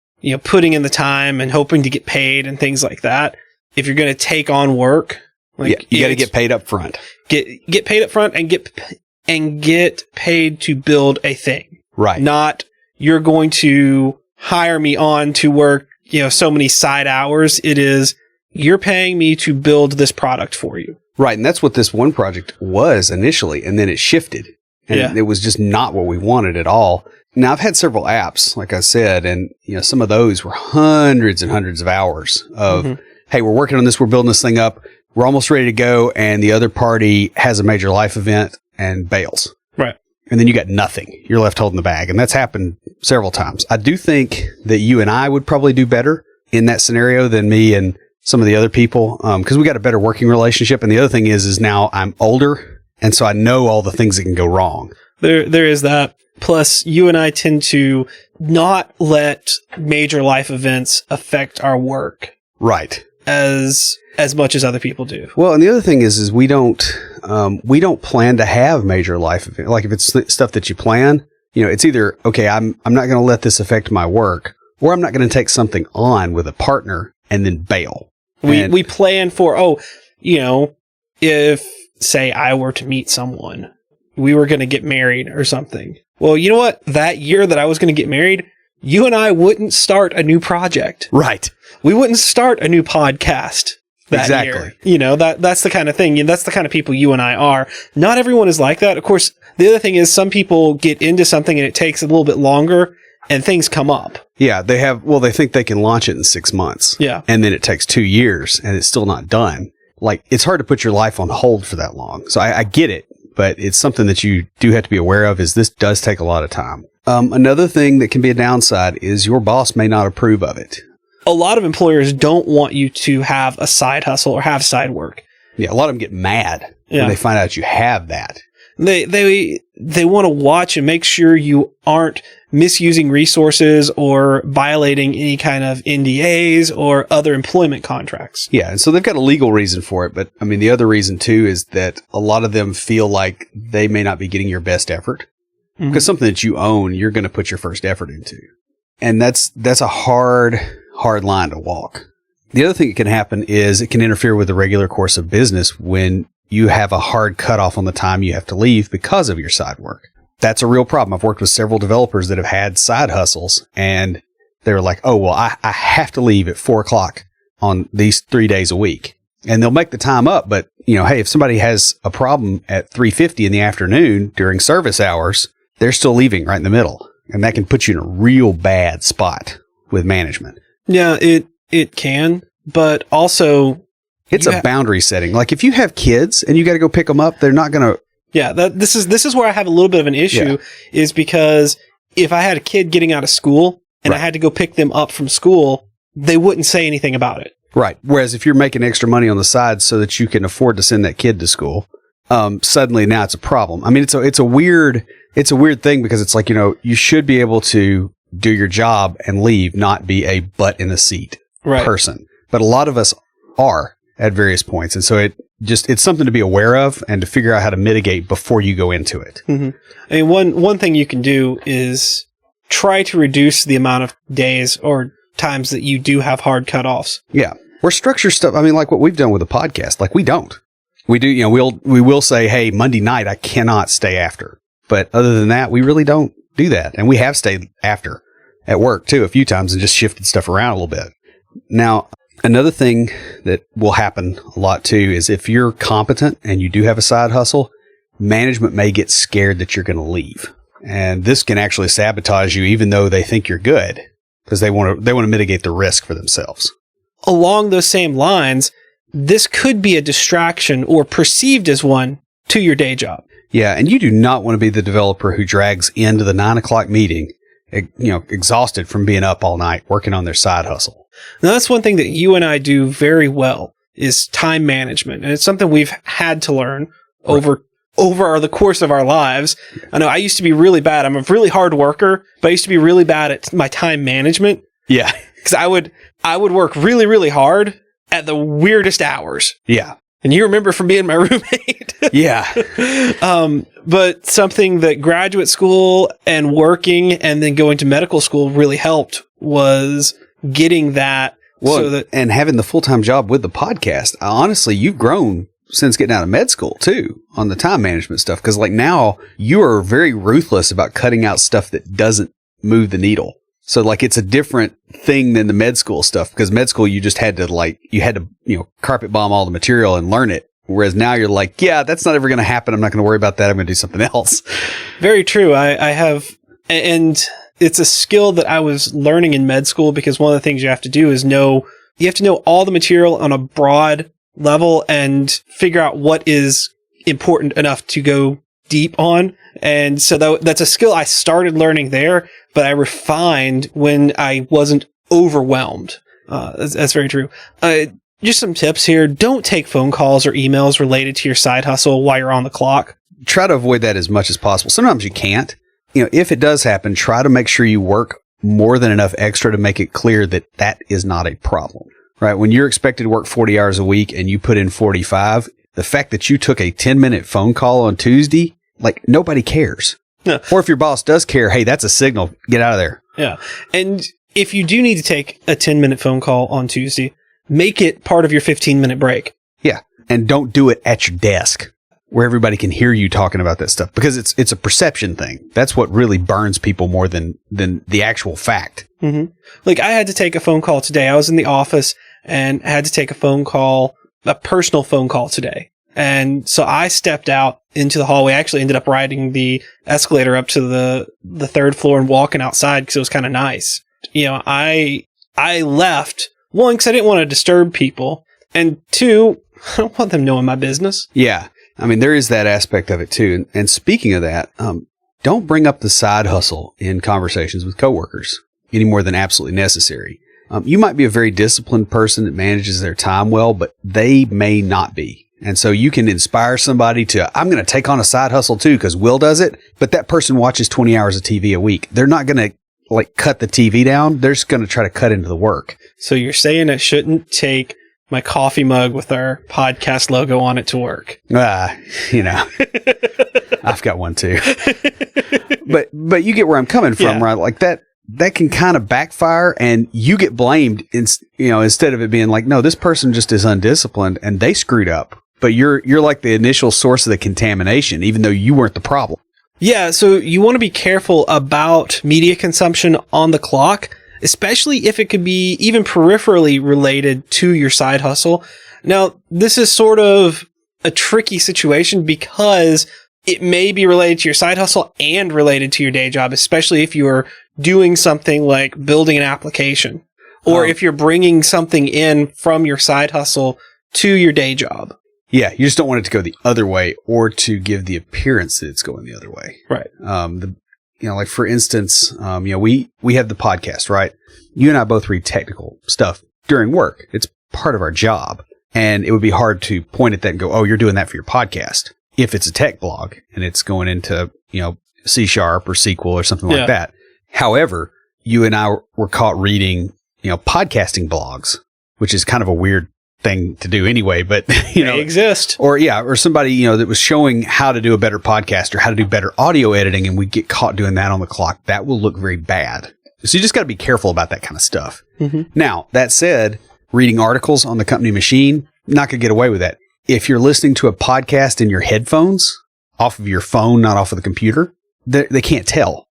putting in the time and hoping to get paid and things like that, if you're going to take on work, like,
you got to get paid up front.
Get paid up front and get paid to build a thing.
Right.
Not, you're going to hire me on to work, so many side hours. It is, you're paying me to build this product for you.
Right. And that's what this one project was initially. And then it shifted. And it was just not what we wanted at all. Now, I've had several apps, like I said, and some of those were hundreds and hundreds of hours of, hey, we're working on this. We're building this thing up. We're almost ready to go. And the other party has a major life event and bails.
Right.
And then you got nothing. You're left holding the bag. And that's happened several times. I do think that you and I would probably do better in that scenario than me and some of the other people, because we got a better working relationship. And the other thing is now I'm older, and so I know all the things that can go wrong.
There is that. Plus, you and I tend to not let major life events affect our work,
right,
as much as other people do.
Well, and the other thing is we don't plan to have major life events. Like if it's stuff that you plan, it's either okay, I'm not going to let this affect my work, or I'm not going to take something on with a partner and then bail.
We plan for, if, say, I were to meet someone, we were going to get married or something. Well, you know what? That year that I was going to get married, you and I wouldn't start a new project.
Right.
We wouldn't start a new podcast that year. That's the kind of thing. That's the kind of people you and I are. Not everyone is like that. Of course, the other thing is some people get into something and it takes a little bit longer and things come up.
Yeah, they think they can launch it in 6 months.
Yeah.
And then it takes 2 years and it's still not done. Like, it's hard to put your life on hold for that long. So I get it, but it's something that you do have to be aware of, is this does take a lot of time. Another thing that can be a downside is your boss may not approve of it.
A lot of employers don't want you to have a side hustle or have side work.
Yeah, a lot of them get mad when they find out you have that.
They want to watch and make sure you aren't misusing resources or violating any kind of NDAs or other employment contracts.
Yeah, and so they've got a legal reason for it, but I mean the other reason too is that a lot of them feel like they may not be getting your best effort. Because something that you own, you're going to put your first effort into. And that's a hard line to walk. The other thing that can happen is it can interfere with the regular course of business when you have a hard cutoff on the time you have to leave because of your side work. That's a real problem. I've worked with several developers that have had side hustles, and they were like, oh, well, I have to leave at 4:00 on these 3 days a week. And they'll make the time up, but, hey, if somebody has a problem at 3:50 in the afternoon during service hours, they're still leaving right in the middle. And that can put you in a real bad spot with management. Yeah,
it can, but also
it's a boundary setting. Like if you have kids and you got to go pick them up, they're not going to.
Yeah, this is where I have a little bit of an issue, is because if I had a kid getting out of school and I had to go pick them up from school, they wouldn't say anything about it.
Right. Whereas if you're making extra money on the side so that you can afford to send that kid to school, suddenly now it's a problem. I mean, it's a weird thing because it's like, you should be able to do your job and leave, not be a butt in a seat person. But a lot of us are at various points. And so it's something to be aware of and to figure out how to mitigate before you go into it.
Mm-hmm. I mean, one thing you can do is try to reduce the amount of days or times that you do have hard cutoffs.
Yeah. Or structure stuff. I mean, like what we've done with the podcast, like we don't. We do, we will say, hey, Monday night, I cannot stay after. But other than that, we really don't do that. And we have stayed after at work too a few times and just shifted stuff around a little bit. Now, another thing that will happen a lot too is if you're competent and you do have a side hustle, management may get scared that you're going to leave. And this can actually sabotage you even though they think you're good because they want to mitigate the risk for themselves.
Along those same lines, this could be a distraction or perceived as one to your day job.
Yeah, and you do not want to be the developer who drags into the 9 o'clock meeting, exhausted from being up all night working on their side hustle.
Now, that's one thing that you and I do very well is time management. And it's something we've had to learn over the course of our lives. I know I used to be really bad. I'm a really hard worker, but I used to be really bad at my time management.
Yeah.
Because I would work really, really hard at the weirdest hours.
Yeah.
And you remember from being my roommate.
Yeah.
But something that graduate school and working and then going to medical school really helped was getting that.
Well, and having the full-time job with the podcast. Honestly, you've grown since getting out of med school too on the time management stuff. Because like now you are very ruthless about cutting out stuff that doesn't move the needle. So like it's a different thing than the med school stuff because med school you just had to carpet bomb all the material and learn it. Whereas now you're like, yeah, that's not ever going to happen. I'm not going to worry about that. I'm going to do something else.
Very true. I have, and it's a skill that I was learning in med school because one of the things you have to do is you have to know all the material on a broad level and figure out what is important enough to go deep on. And so that's a skill I started learning there, but I refined when I wasn't overwhelmed. That's very true. Just some tips here. Don't take phone calls or emails related to your side hustle while you're on the clock.
Try to avoid that as much as possible. Sometimes you can't. If it does happen, try to make sure you work more than enough extra to make it clear that that is not a problem, right? When you're expected to work 40 hours a week and you put in 45, the fact that you took a 10-minute phone call on Tuesday, like nobody cares. Yeah. Or if your boss does care, hey, that's a signal. Get out of there.
Yeah. And if you do need to take a 10-minute phone call on Tuesday, make it part of your 15-minute break.
Yeah. And don't do it at your desk where everybody can hear you talking about that stuff because it's a perception thing. That's what really burns people more than the actual fact.
Mm-hmm. Like I had to take a phone call today. I was in the office and had to take a personal phone call today. And so I stepped out into the hallway. I actually ended up riding the escalator up to the third floor and walking outside because it was kind of nice. I left, one, because I didn't want to disturb people. And two, I don't want them knowing my business.
Yeah. I mean, there is that aspect of it too. And speaking of that, don't bring up the side hustle in conversations with coworkers any more than absolutely necessary. You might be a very disciplined person that manages their time well, but they may not be. And so you can inspire somebody I'm going to take on a side hustle too because Will does it, but that person watches 20 hours of TV a week. They're not going to cut the TV down. They're just going to try to cut into the work.
So you're saying I shouldn't take my coffee mug with our podcast logo on it to work?
I've got one too. But you get where I'm coming from, yeah. Right? Like that can kind of backfire and you get blamed instead of it being like, no, this person just is undisciplined and they screwed up. But you're like the initial source of the contamination, even though you weren't the problem.
Yeah, so you want to be careful about media consumption on the clock, especially if it could be even peripherally related to your side hustle. Now, this is sort of a tricky situation because it may be related to your side hustle and related to your day job, especially if you're doing something like building an application or if you're bringing something in from your side hustle to your day job.
Yeah, you just don't want it to go the other way or to give the appearance that it's going the other way.
Right.
Like for instance, we have the podcast, right? You and I both read technical stuff during work. It's part of our job. And it would be hard to point at that and go, oh, you're doing that for your podcast. If it's a tech blog and it's going into, C# or SQL or something like that. However, you and I were caught reading, podcasting blogs, which is kind of a weird thing to do anyway, but
they exist.
Or somebody, that was showing how to do a better podcast or how to do better audio editing, and we get caught doing that on the clock. That will look very bad. So you just got to be careful about that kind of stuff. Mm-hmm. Now, that said, reading articles on the company machine, not going to get away with that. If you're listening to a podcast in your headphones off of your phone, not off of the computer, they can't tell.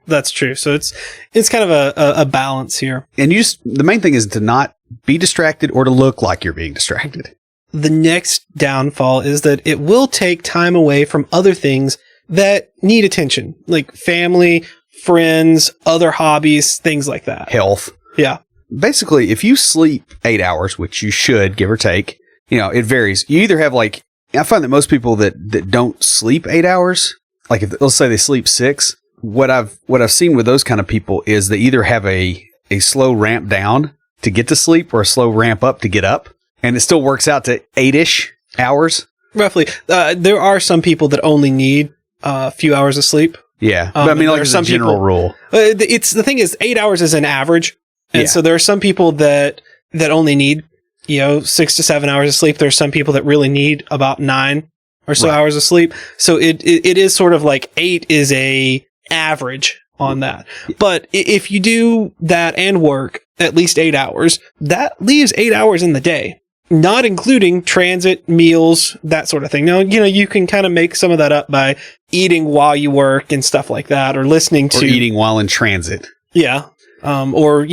That's true. So it's kind of a balance here.
And the main thing is to not be distracted or to look like you're being distracted.
The next downfall is that it will take time away from other things that need attention, like family, friends, other hobbies, things like that.
Health.
Yeah.
Basically, if you sleep 8 hours, which you should, give or take, it varies. You either have I find that most people that don't sleep 8 hours, like if let's say they sleep 6, what I've seen with those kind of people is they either have a slow ramp down to get to sleep or a slow ramp up to get up. And it still works out to 8-ish hours.
Roughly. There are some people that only need a few hours of sleep.
Yeah. But I mean, like some general rule.
The thing is 8 hours is an average. And so there are some people that only need, 6 to 7 hours of sleep. There's some people that really need about 9 or so hours of sleep. So it is sort of like 8 is a average on that. But if you do that and work at least 8 hours, that leaves 8 hours in the day, not including transit, meals, that sort of thing. Now, you can kind of make some of that up by eating while you work and stuff like that, or listening to...
Or eating while in transit.
Yeah. Or,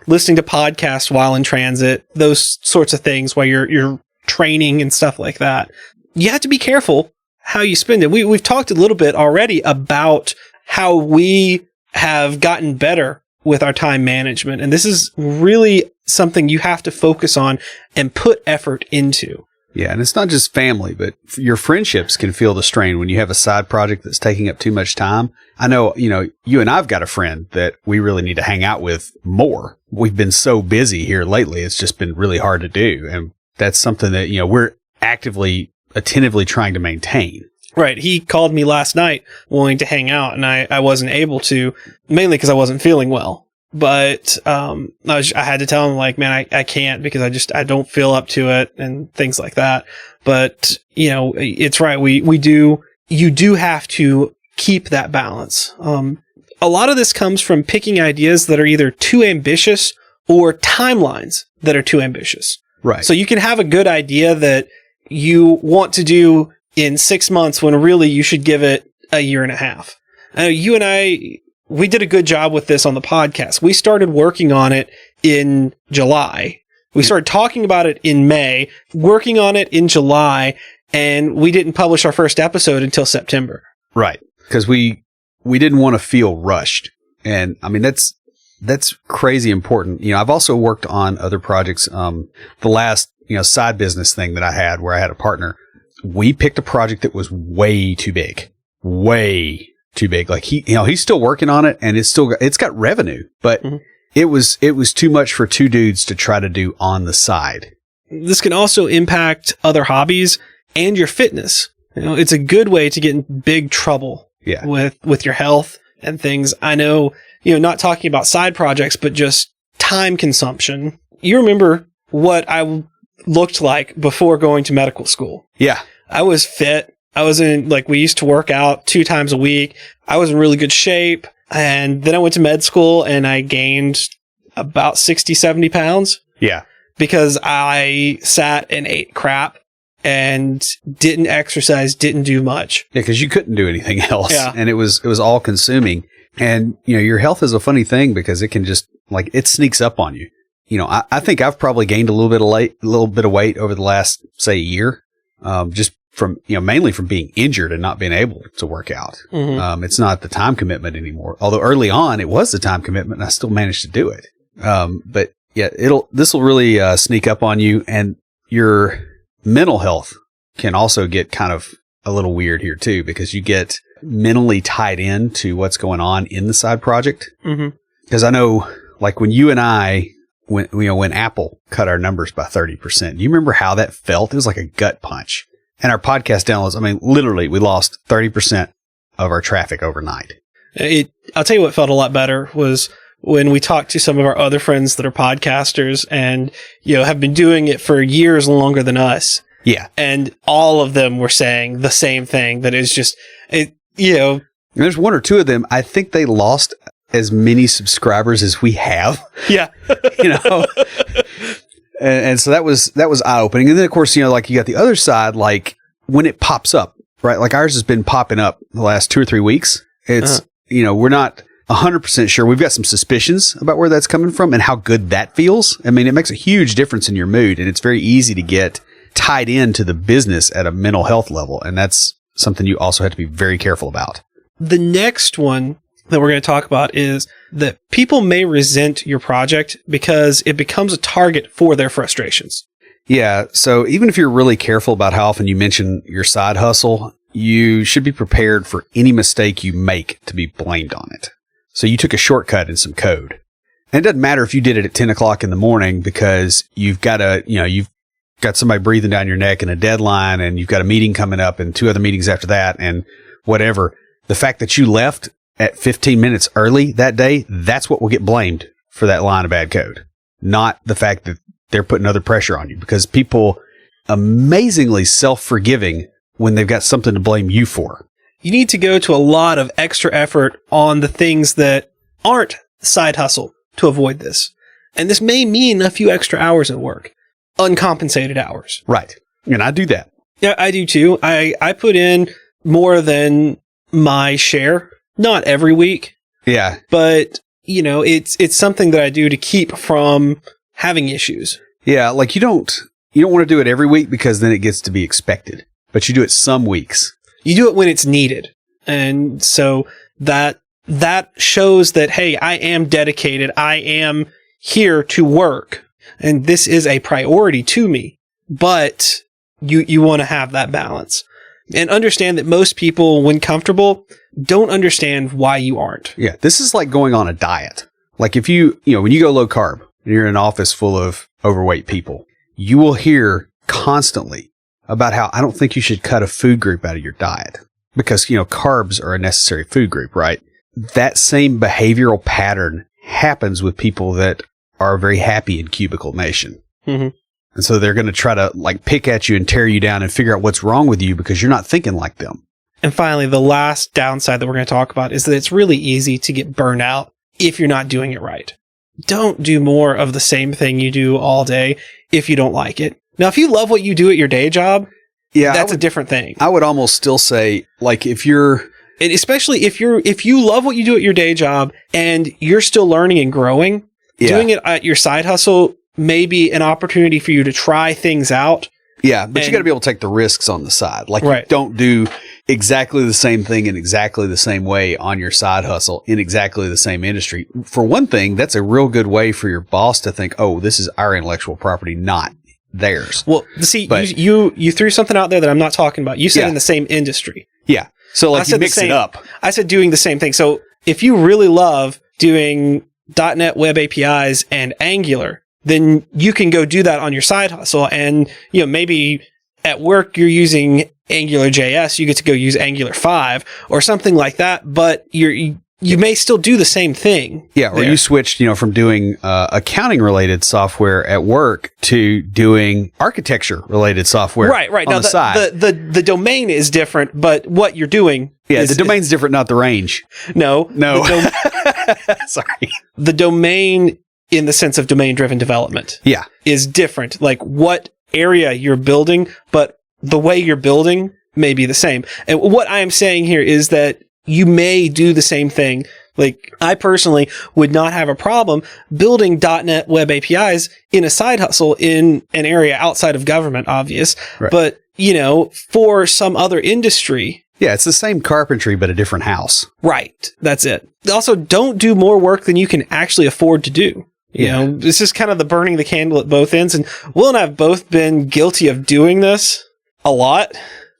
listening to podcasts while in transit, those sorts of things while you're training and stuff like that. You have to be careful how you spend it. We've talked a little bit already about how we have gotten better with our time management. And this is really something you have to focus on and put effort into.
Yeah. And it's not just family, but your friendships can feel the strain when you have a side project that's taking up too much time. I know, you and I've got a friend that we really need to hang out with more. We've been so busy here lately. It's just been really hard to do. And that's something that, we're attentively trying to maintain.
Right. He called me last night wanting to hang out, and I wasn't able to, mainly because I wasn't feeling well. But I had to tell him, like, man, I can't because I don't feel up to it and things like that. But, it's right. You do have to keep that balance. A lot of this comes from picking ideas that are either too ambitious or timelines that are too ambitious.
Right.
So you can have a good idea that you want to do in 6 months when really you should give it a year and a half. You and I, we did a good job with this on the podcast. We started working on it in July. We started talking about it in May, working on it in July, and we didn't publish our first episode until September.
Right. Because we didn't want to feel rushed. And I mean, that's crazy important. I've also worked on other projects. The last, side business thing that I had where I had a partner, we picked a project that was way too big. Like he's still working on it and it's got revenue, but it was too much for two dudes to try to do on the side.
This can also impact other hobbies and your fitness. It's a good way to get in big trouble with your health and things. I know, not talking about side projects, but just time consumption. You remember what I looked like before going to medical school.
Yeah.
I was fit. I was we used to work out 2 times a week. I was in really good shape. And then I went to med school and I gained about 60, 70 pounds.
Yeah.
Because I sat and ate crap and didn't exercise, didn't do much.
Yeah. Because you couldn't do anything else.
Yeah.
And it was all consuming. And, your health is a funny thing because it can just it sneaks up on you. I think I've probably gained a little bit of weight over the last, say, a year. Just from, mainly from being injured and not being able to work out. Mm-hmm. It's not the time commitment anymore. Although early on it was the time commitment and I still managed to do it. But yeah, this will really sneak up on you, and your mental health can also get kind of a little weird here too, because you get mentally tied in to what's going on in the side project. Mm-hmm. Because I know, when you and I, when Apple cut our numbers by 30%, do you remember how that felt? It was like a gut punch. And our podcast downloads, literally, we lost 30% of our traffic overnight.
I'll tell you what felt a lot better was when we talked to some of our other friends that are podcasters and, have been doing it for years longer than us.
Yeah.
And all of them were saying the same thing, that it's just,
There's one or two of them, I think they lost as many subscribers as we have.
Yeah.
And so that was eye-opening. And then, of course, you got the other side, when it pops up, right? Ours has been popping up the last 2 or 3 weeks. It's, we're not 100% sure. We've got some suspicions about where that's coming from and how good that feels. I mean, it makes a huge difference in your mood, and it's very easy to get tied into the business at a mental health level. And that's something you also have to be very careful about.
The next one that we're going to talk about is that people may resent your project because it becomes a target for their frustrations.
Yeah. So even if you're really careful about how often you mention your side hustle, you should be prepared for any mistake you make to be blamed on it. So you took a shortcut in some code. And it doesn't matter if you did it at 10 o'clock in the morning because you've got you've got somebody breathing down your neck and a deadline, and you've got a meeting coming up and 2 other meetings after that and whatever. The fact that you left at 15 minutes early that day, that's what will get blamed for that line of bad code. Not the fact that they're putting other pressure on you, because people amazingly self-forgiving when they've got something to blame you for.
You need to go to a lot of extra effort on the things that aren't side hustle to avoid this. And this may mean a few extra hours at work. Uncompensated hours.
Right. And I do that.
Yeah, I do too. I put in more than my share. Not every week.
Yeah.
But, it's something that I do to keep from having issues.
Yeah, like you don't want to do it every week because then it gets to be expected. But you do it some weeks.
You do it when it's needed. And so that shows that, hey, I am dedicated. I am here to work. And this is a priority to me. But you want to have that balance. And understand that most people, when comfortable, don't understand why you aren't.
Yeah, this is like going on a diet. Like if when you go low carb and you're in an office full of overweight people, you will hear constantly about how I don't think you should cut a food group out of your diet because, carbs are a necessary food group, right? That same behavioral pattern happens with people that are very happy in cubicle nation.
Mm-hmm.
And so they're going to try to pick at you and tear you down and figure out what's wrong with you because you're not thinking like them.
And finally, the last downside that we're going to talk about is that it's really easy to get burned out if you're not doing it right. Don't do more of the same thing you do all day if you don't like it. Now, if you love what you do at your day job, that's a different thing.
I would almost still say,
and especially if you love what you do at your day job and you're still learning and growing, doing it at your side hustle may be an opportunity for you to try things out.
Yeah, but you got to be able to take the risks on the side. You don't do exactly the same thing in exactly the same way on your side hustle in exactly the same industry. For one thing, that's a real good way for your boss to think, oh, this is our intellectual property, not theirs.
Well, see, you threw something out there that I'm not talking about. You said in the same industry.
Yeah. So you mix it up.
I said doing the same thing. So if you really love doing .NET Web APIs and Angular, then you can go do that on your side hustle. And, maybe at work you're using Angular JS, you get to go use Angular 5 or something like that, but you may still do the same thing.
Yeah, or you switched, from doing accounting related software at work to doing architecture related software
right.
on
now,
the side.
The domain is different, but what you're doing
the domain's different, not the range.
No.
Sorry.
The domain in the sense of domain-driven development is different. Like what area you're building, but the way you're building may be the same. And what I am saying here is that you may do the same thing. Like I personally would not have a problem building .NET Web APIs in a side hustle in an area outside of government, obvious. Right. But, for some other industry.
Yeah, it's the same carpentry, but a different house.
Right. That's it. Also, don't do more work than you can actually afford to do. This is kind of the burning the candle at both ends. And Will and I have both been guilty of doing this a lot.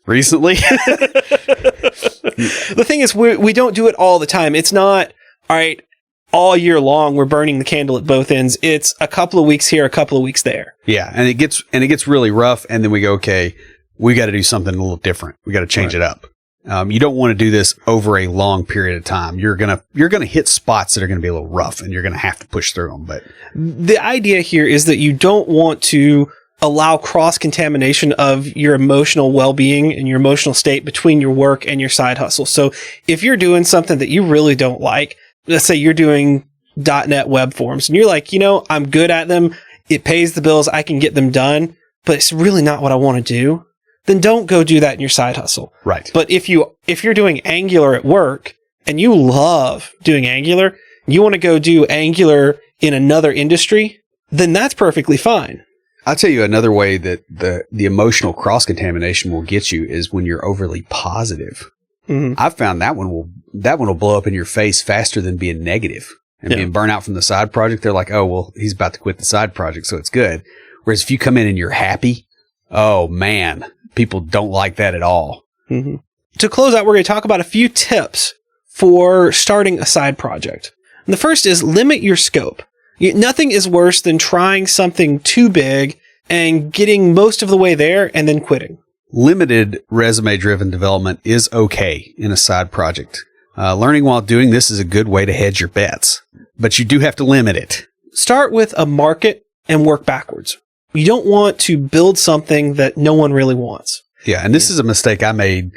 Recently?
The thing is, we don't do it all the time. It's not, all right, all year long, we're burning the candle at both ends. It's a couple of weeks here, a couple of weeks there.
Yeah. And it gets really rough. And then we go, okay, we got to do something a little different. We got to change it up. You don't want to do this over a long period of time. You're gonna hit spots that are gonna be a little rough, and you're gonna have to push through them. But
the idea here is that you don't want to allow cross-contamination of your emotional well-being and your emotional state between your work and your side hustle. So if you're doing something that you really don't like, let's say you're doing .NET web forms, and you're like, I'm good at them. It pays the bills. I can get them done, but it's really not what I want to do. Then don't go do that in your side hustle.
Right.
But if you're doing Angular at work and you love doing Angular, you want to go do Angular in another industry, then that's perfectly fine.
I'll tell you another way that the emotional cross-contamination will get you is when you're overly positive.
Mm-hmm.
I've found that one will blow up in your face faster than being negative and being burnt out from the side project. They're like, oh, well, he's about to quit the side project, so it's good. Whereas if you come in and you're happy, oh man, people don't like that at all.
Mm-hmm. To close out, we're going to talk about a few tips for starting a side project. And the first is limit your scope. Nothing is worse than trying something too big and getting most of the way there and then quitting.
Limited resume-driven development is okay in a side project. Learning while doing this is a good way to hedge your bets, but you do have to limit it.
Start with a market and work backwards. You don't want to build something that no one really wants.
Yeah, and this is a mistake I made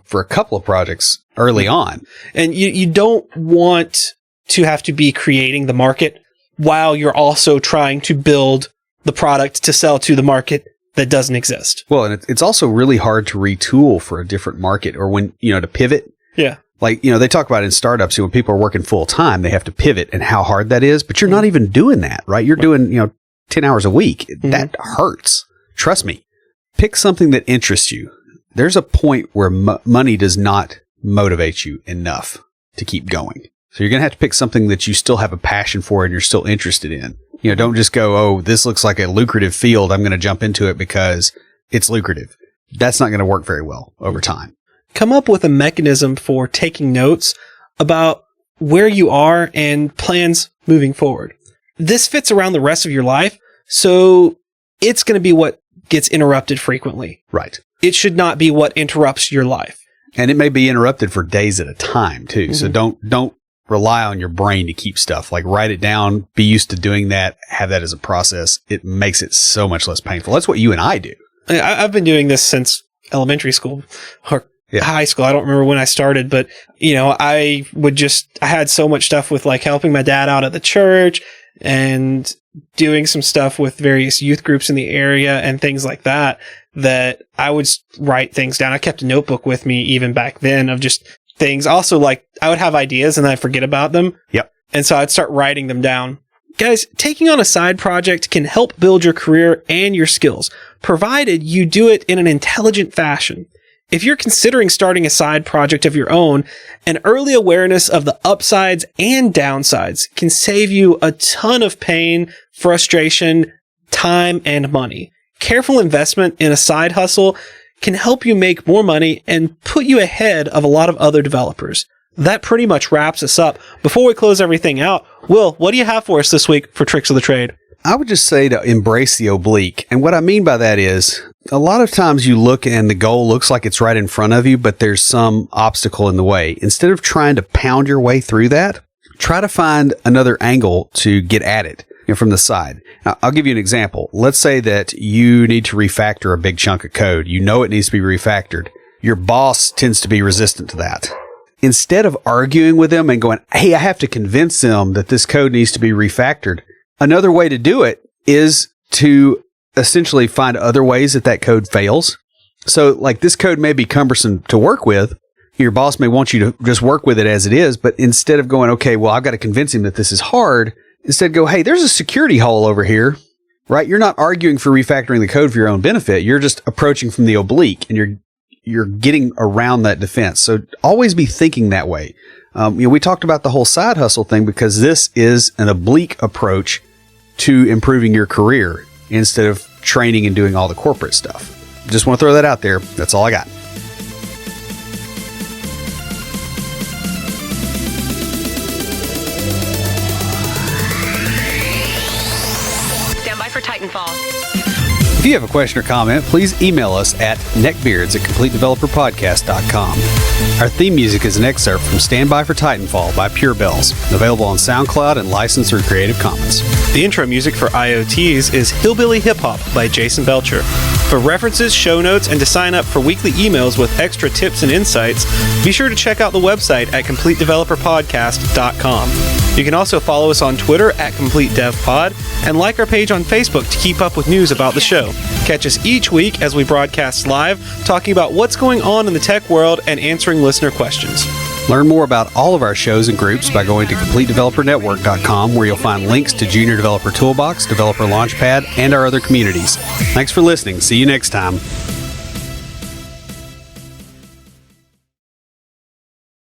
for a couple of projects early on.
And you don't want to have to be creating the market while you're also trying to build the product to sell to the market that doesn't exist.
Well, and it's also really hard to retool for a different market or when, to pivot.
Yeah.
Like, they talk about in startups, when people are working full time, they have to pivot and how hard that is, but you're not even doing that, right? You're doing, 10 hours a week. Mm-hmm. That hurts. Trust me. Pick something that interests you. There's a point where money does not motivate you enough to keep going. So you're going to have to pick something that you still have a passion for and you're still interested in. Don't just go, oh, this looks like a lucrative field. I'm going to jump into it because it's lucrative. That's not going to work very well over time.
Come up with a mechanism for taking notes about where you are and plans moving forward. This fits around the rest of your life, so it's going to be what gets interrupted frequently.
Right.
It should not be what interrupts your life.
And it may be interrupted for days at a time, too. Mm-hmm. So don't rely on your brain to keep stuff. Like, write it down, be used to doing that, have that as a process. It makes it so much less painful. That's what you and I do.
I've been doing this since elementary school or high school. I don't remember when I started, but, I had so much stuff with like helping my dad out at the church and doing some stuff with various youth groups in the area and things like that I would write things down. I kept a notebook with me even back then of just things. Also, like, I would have ideas and then I'd forget about them.
Yep.
And so I'd start writing them down. Guys, taking on a side project can help build your career and your skills, provided you do it in an intelligent fashion. If you're considering starting a side project of your own, an early awareness of the upsides and downsides can save you a ton of pain, frustration, time, and money. Careful investment in a side hustle can help you make more money and put you ahead of a lot of other developers. That pretty much wraps us up. Before we close everything out, Will, what do you have for us this week for Tricks of the Trade?
I would just say to embrace the oblique. And what I mean by that is a lot of times you look and the goal looks like it's right in front of you, but there's some obstacle in the way. Instead of trying to pound your way through that, try to find another angle to get at it from the side. Now, I'll give you an example. Let's say that you need to refactor a big chunk of code. You know it needs to be refactored. Your boss tends to be resistant to that. Instead of arguing with them and going, hey, I have to convince them that this code needs to be refactored, another way to do it is to essentially find other ways that code fails. So, like, this code may be cumbersome to work with. Your boss may want you to just work with it as it is, but instead of going, okay, well, I've got to convince him that this is hard, instead go, hey, there's a security hole over here, right? You're not arguing for refactoring the code for your own benefit. You're just approaching from the oblique, and you're getting around that defense. So always be thinking that way. We talked about the whole side hustle thing because this is an oblique approach to improving your career instead of training and doing all the corporate stuff. Just want to throw that out there. That's all I got.
Stand by for Titanfall.
If you have a question or comment, please email us at neckbeards@completedeveloperpodcast.com. Our theme music is an excerpt from Stand By for Titanfall by Pure Bells, available on SoundCloud and licensed through Creative Commons.
The intro music for IoTs is Hillbilly Hip Hop by Jason Belcher. For references, show notes, and to sign up for weekly emails with extra tips and insights, be sure to check out the website at CompleteDeveloperPodcast.com. You can also follow us on Twitter at CompleteDevPod and like our page on Facebook to keep up with news about the show. Catch us each week as we broadcast live, talking about what's going on in the tech world and answering listener questions.
Learn more about all of our shows and groups by going to CompleteDeveloperNetwork.com, where you'll find links to Junior Developer Toolbox, Developer Launchpad, and our other communities. Thanks for listening. See you next time.